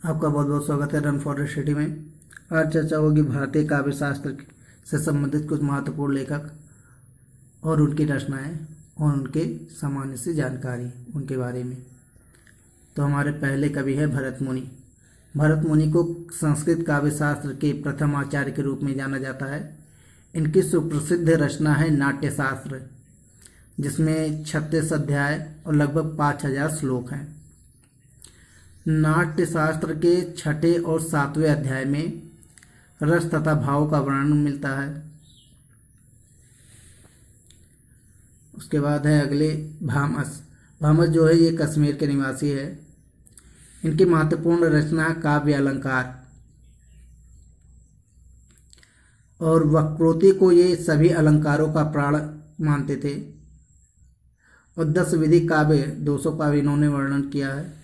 आपका बहुत बहुत स्वागत है रन फॉर सिटी में। आज चर्चा होगी भारतीय काव्य शास्त्र से संबंधित कुछ महत्वपूर्ण लेखक और उनकी रचनाएं और उनके सामान्य सी जानकारी उनके बारे में। तो हमारे पहले कवि है भरत मुनि। भरत मुनि को संस्कृत काव्य शास्त्र के प्रथम आचार्य के रूप में जाना जाता है। इनकी सुप्रसिद्ध रचना है नाट्यशास्त्र, जिसमें 36 अध्याय और लगभग 5000 श्लोक हैं। नाट्यशास्त्र के छठे और सातवें अध्याय में रस तथा भाव का वर्णन मिलता है। उसके बाद है अगले भामस। भामस जो है ये कश्मीर के निवासी है। इनकी महत्वपूर्ण रचना काव्य अलंकार और वक्रोक्ति को ये सभी अलंकारों का प्राण मानते थे। और 10 विधि काव्य 200 का इन्होंने वर्णन किया है।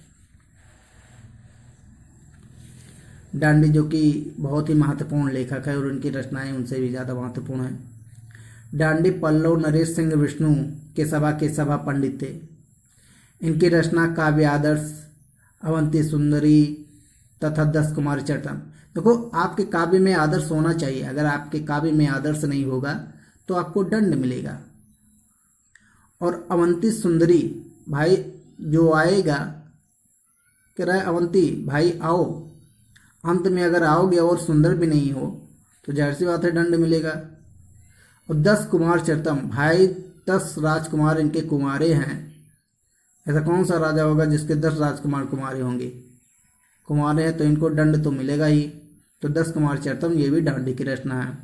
डांडी जो कि बहुत ही महत्वपूर्ण लेखक है और उनकी रचनाएं उनसे भी ज़्यादा महत्वपूर्ण हैं। डांडी पल्लव नरेश सिंह विष्णु के सभा पंडित थे। इनकी रचना काव्य आदर्श, अवंती सुंदरी तथा 10 कुमारी चरितम। देखो, आपके काव्य में आदर्श होना चाहिए। अगर आपके काव्य में आदर्श नहीं होगा तो आपको दंड मिलेगा। और अवंती सुंदरी, भाई जो आएगा कह रहा है अवंती भाई आओ, अंत में अगर आओगे और सुंदर भी नहीं हो तो जाहिर सी बात है दंड मिलेगा। और 10 कुमार चरितम, भाई 10 राजकुमार इनके कुमारे हैं। ऐसा कौन सा राजा होगा जिसके 10 राजकुमार कुमारे होंगे? कुमारे हैं तो इनको दंड तो मिलेगा ही। तो 10 कुमार चरितम ये भी डांडी की रचना है।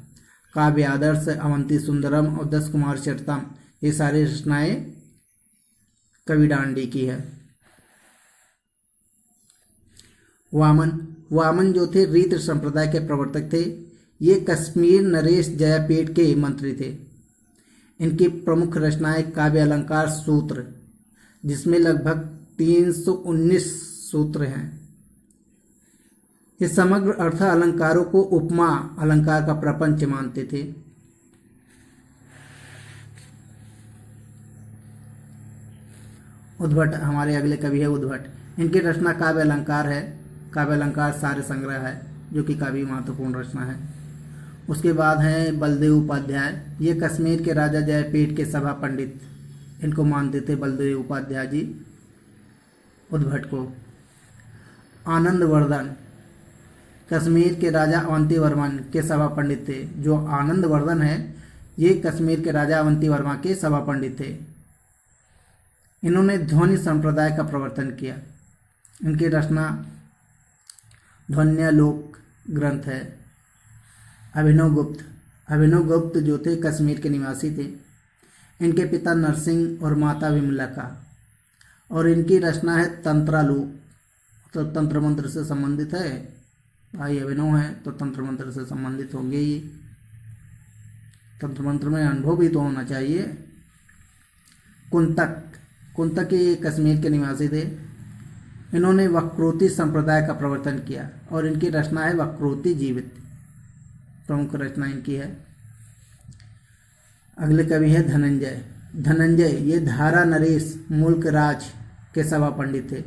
काव्य आदर्श, अवंती सुंदरम और 10 कुमार चरितम ये सारी रचनाएं कवि डांडी की है। वामन जो थे रीत संप्रदाय के प्रवर्तक थे। ये कश्मीर नरेश जयापीठ के मंत्री थे। इनकी प्रमुख रचनाएं काव्य अलंकार सूत्र, जिसमें लगभग 319 सूत्र हैं। ये समग्र अर्थ अलंकारों को उपमा अलंकार का प्रपंच मानते थे। उद्भट हमारे अगले कवि है उद्भट। इनकी रचना काव्य अलंकार है। काव्य अलंकार सारे संग्रह है जो कि काव्य महत्वपूर्ण रचना है। उसके बाद है बलदेव उपाध्याय। ये कश्मीर के राजा जयपीठ के सभा पंडित इनको मानते थे, बलदेव उपाध्याय जी उद्भट को। आनंद वर्धन कश्मीर के राजा अवंती वर्मन के सभा पंडित थे। जो आनंद वर्धन है ये कश्मीर के राजा अवंती वर्मा के सभा पंडित थे। इन्होंने ध्वनि संप्रदाय का प्रवर्तन किया। इनकी रचना ध्वन्यालोक ग्रंथ है। अभिनव गुप्त जो थे कश्मीर के निवासी थे। इनके पिता नरसिंह और माता विमला। और इनकी रचना है तंत्रालोक, तो तंत्र मंत्र से संबंधित है। भाई अभिनव है तो तंत्र मंत्र से संबंधित होंगे ही। तंत्र मंत्र में अनुभव भी तो होना चाहिए। कुंतक ये कश्मीर के निवासी थे। इन्होंने वक्रोक्ति संप्रदाय का प्रवर्तन किया और इनकी रचना है वक्रोक्ति जीवित, प्रमुख रचना इनकी है। अगले कवि है धनंजय ये धारा नरेश मुल्क राज के सभा पंडित थे।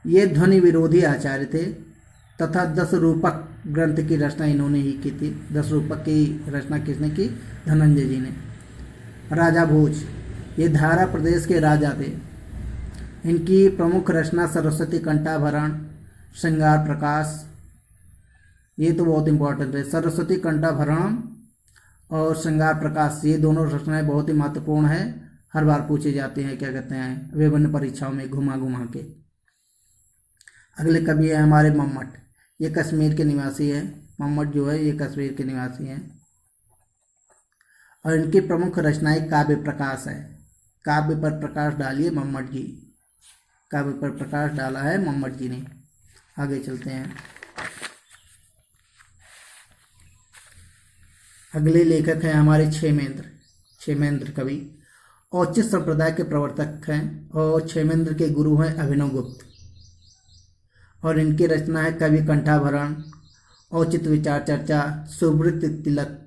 ये ध्वनि विरोधी आचार्य थे तथा 10 रूपक ग्रंथ की रचना इन्होंने ही की थी। 10 रूपक की रचना किसने की? धनंजय जी ने। राजा भोज ये धारा प्रदेश के राजा थे। इनकी प्रमुख रचना सरस्वती कंठाभरण, श्रृंगार प्रकाश, ये तो बहुत इंपॉर्टेंट है। सरस्वती कंठाभरण और श्रृंगार प्रकाश ये दोनों रचनाएं बहुत ही महत्वपूर्ण है। हर बार पूछे जाते हैं, क्या कहते हैं, विभिन्न परीक्षाओं में घुमा के। अगले कवि है हमारे मम्मट। ये कश्मीर के निवासी है। मम्मट जो है ये कश्मीर के निवासी हैं और इनकी प्रमुख रचनाएं काव्य प्रकाश है। काव्य पर प्रकाश डालिए मम्मट जी। काव्य पर प्रकाश डाला है मम्मट जी ने। आगे चलते हैं। अगले लेखक हैं हमारे क्षेमेंद्र कवि। औचित्य संप्रदाय के प्रवर्तक हैं और क्षेमेंद्र के गुरु हैं अभिनव गुप्त। और इनकी रचना है कवि कंठाभरण, औचित्य विचार चर्चा, सुवृत्त तिलक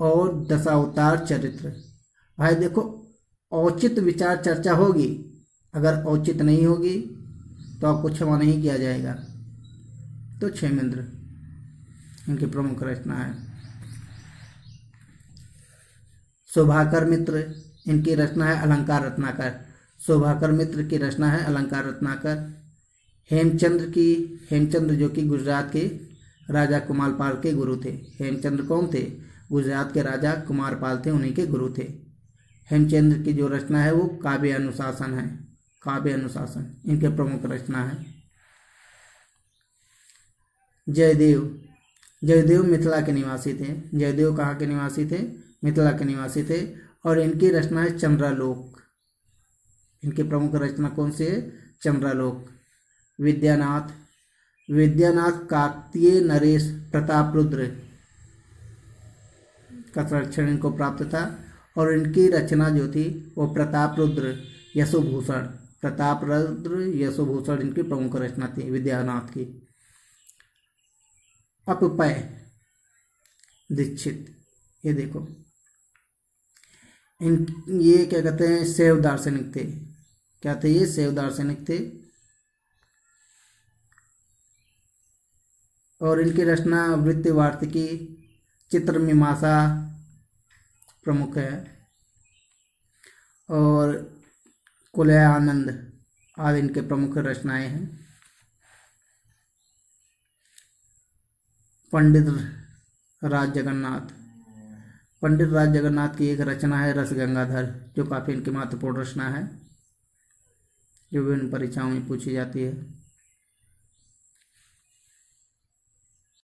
और दशावतार चरित्र। भाई देखो, औचित्य विचार चर्चा होगी, अगर औचित्य नहीं होगी तो आपको क्षमा नहीं किया जाएगा। तो क्षेमेंद्र इनकी प्रमुख रचना है। शोभाकर मित्र, इनकी रचना है अलंकार रत्नाकर। शोभाकर मित्र की रचना है अलंकार रत्नाकर। हेमचंद्र जो कि गुजरात के राजा कुमारपाल के गुरु थे। हेमचंद्र कौन थे? गुजरात के राजा कुमारपाल थे, उन्हीं के गुरु थे। हेमचंद्र की जो रचना है वो काव्य अनुशासन है। काव्य अनुशासन इनके प्रमुख रचना है। जयदेव मिथिला के निवासी थे। जयदेव कहाँ के निवासी थे? मिथिला के निवासी थे। और इनकी रचना है चंद्रालोक। इनकी प्रमुख रचना कौन सी है? चंद्रालोक। विद्यानाथ काकतीय नरेश प्रतापरुद्र का संरक्षण इनको प्राप्त था। और इनकी रचना जो थी वो प्रतापरुद्र यशोभूषण इनकी प्रमुख रचना थी विद्यानाथ की। अपपय दीक्षित, ये देखो ये क्या कहते हैं? शैव दार्शनिक थे। क्या थे ये? शैव दार्शनिक थे। और इनकी रचना वृत्ति वार्तिकी, चित्र मीमांसा प्रमुख है। और कुलय आनंद आदि इनके प्रमुख रचनाएं हैं। पंडित राज जगन्नाथ की एक रचना है रस गंगाधर, जो काफ़ी इनकी महत्वपूर्ण रचना है, जो विभिन्न परीक्षाओं में पूछी जाती है।